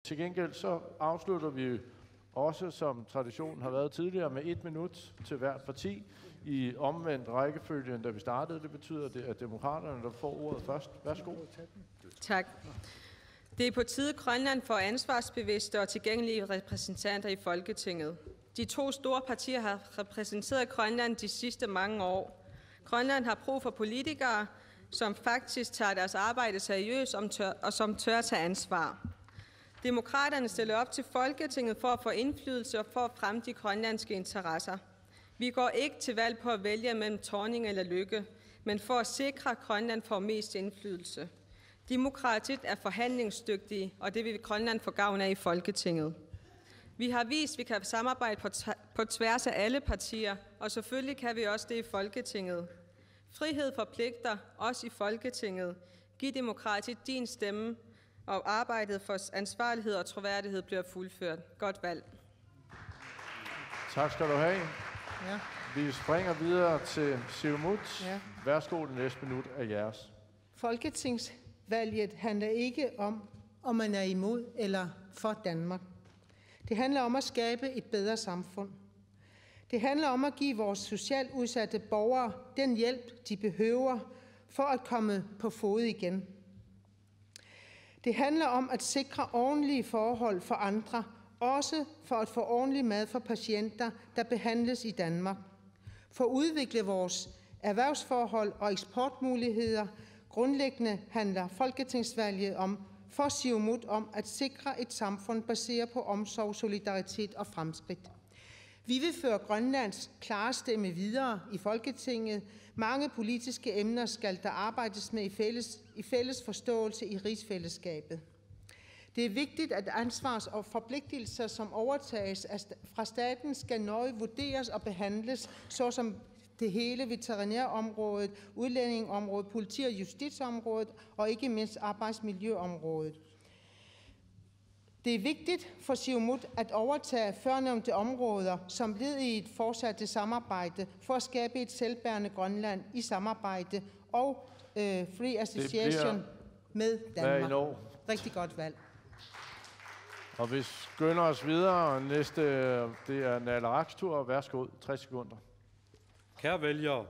Til gengæld så afslutter vi også, som traditionen har været tidligere, med 1 minut til hvert parti i omvendt rækkefølge, da vi startede. Det betyder, at det er demokraterne, der får ordet først. Værsgo. Tak. Det er på tide, Grønland får ansvarsbevidste og tilgængelige repræsentanter i Folketinget. De 2 store partier har repræsenteret Grønland de sidste mange år. Grønland har brug for politikere, som faktisk tager deres arbejde seriøst og som tør tage ansvar. Demokraterne stiller op til Folketinget for at få indflydelse og for at fremme de grønlandske interesser. Vi går ikke til valg på at vælge mellem Thorning eller Lykke, men for at sikre, at Grønland får mest indflydelse. Demokratiet er forhandlingsdygtige, og det vil Grønland få gavn af i Folketinget. Vi har vist, at vi kan samarbejde på tværs af alle partier, og selvfølgelig kan vi også det i Folketinget. Frihed forpligter, også i Folketinget. Giv demokratiet din stemme, og arbejdet for ansvarlighed og troværdighed bliver fuldført. Godt valg. Tak skal du have. Ja. Vi springer videre til Siumut. Ja. Værsgo, det næste minut er jeres. Folketingsvalget handler ikke om man er imod eller for Danmark. Det handler om at skabe et bedre samfund. Det handler om at give vores socialt udsatte borgere den hjælp, de behøver for at komme på fod igen. Det handler om at sikre ordentlige forhold for andre, også for at få ordentlig mad for patienter, der behandles i Danmark. For at udvikle vores erhvervsforhold og eksportmuligheder. Grundlæggende handler folketingsvalget for Siumut om at sikre et samfund baseret på omsorg, solidaritet og fremskridt. Vi vil føre Grønlands klare stemme videre i Folketinget. Mange politiske emner skal der arbejdes med i fælles forståelse i rigsfællesskabet. Det er vigtigt, at ansvars- og forpligtelser, som overtages fra staten, skal nøje vurderes og behandles, såsom det hele veterinærområdet, udlændingeområdet, politi- og justitsområdet og ikke mindst arbejdsmiljøområdet. Det er vigtigt for Siumut at overtage førnævnte områder som led i et fortsat samarbejde for at skabe et selvbærende Grønland i samarbejde og free association med Danmark. Rigtig godt valg. Og vi skynder os videre. Næste, det er Naleraqs tur. Værsgo, 60 sekunder. Kære vælgere,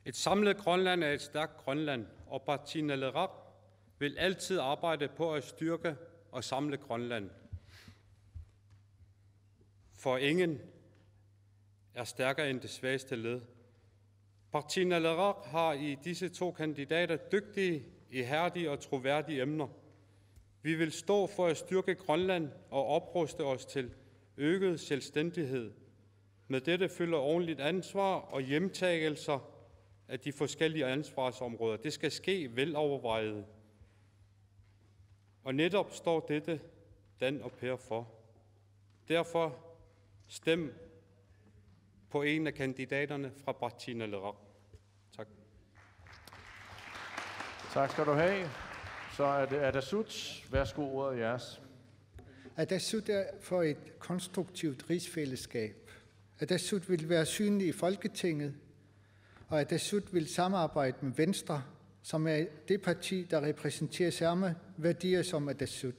et samlet Grønland er et stærkt Grønland, og partiet Naleraq vil altid arbejde på at styrke og samle Grønland. For ingen er stærkere end det svageste led. Partiet Naleraq har i disse 2 kandidater dygtige, ihærdige og troværdige emner. Vi vil stå for at styrke Grønland og opruste os til øget selvstændighed. Med dette følger ordentligt ansvar og hjemtagelser af de forskellige ansvarsområder. Det skal ske velovervejet. Og netop står dette Dan og Per for. Derfor stem på en af kandidaterne fra partiet Naleraq. Tak. Tak skal du have. Så er det Atassut. Værsgo, ordet jeres. Atassut er for et konstruktivt rigsfællesskab. Atassut vil være synlig i Folketinget, og Atassut vil samarbejde med Venstre, som er det parti, der repræsenterer samme værdier som Atassut.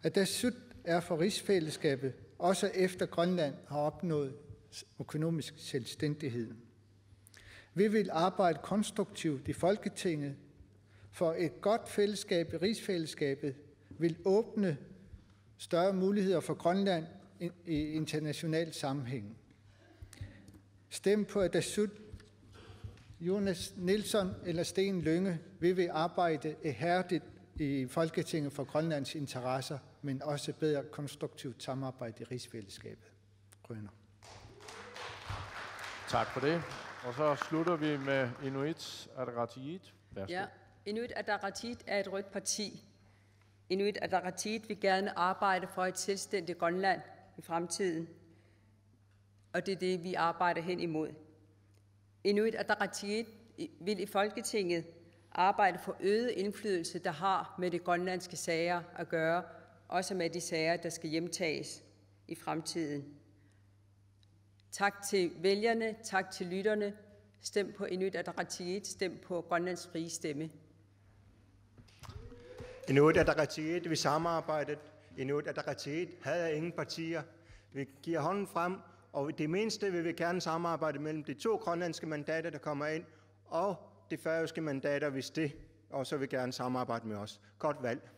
Atassut er for rigsfællesskabet, også efter Grønland har opnået økonomisk selvstændighed. Vi vil arbejde konstruktivt i Folketinget, for et godt fællesskab i rigsfællesskabet vil åbne større muligheder for Grønland i international sammenhæng. Stem på Atassut, Jonas Nielsen eller Sten Lynge. Vi vil arbejde ihærdigt i Folketinget for Grønlands interesser, men også bedre konstruktivt samarbejde i rigsfællesskabet. Grønner. Tak for det. Og så slutter vi med Inuit Ataqatigiit. Værsgo. Ja, Inuit Ataqatigiit er et rødt parti. Inuit Ataqatigiit vil gerne arbejde for et selvstændigt Grønland i fremtiden. Og det er det, vi arbejder hen imod. Inuit Ataqatigiit vil i Folketinget arbejde for øget indflydelse, der har med de grønlandske sager at gøre, også med de sager, der skal hjemtages i fremtiden. Tak til vælgerne, tak til lytterne. Stem på Inuit Ataqatigiit, stem på Grønlands Frie Stemme. Inuit Ataqatigiit, vi samarbejdet. Inuit Ataqatigiit havde ingen partier. Vi giver hånden frem, og det mindste vil vi gerne samarbejde mellem de 2 grønlandske mandater, der kommer ind, og de færøske mandater, hvis det også vil gerne samarbejde med os. Godt valg.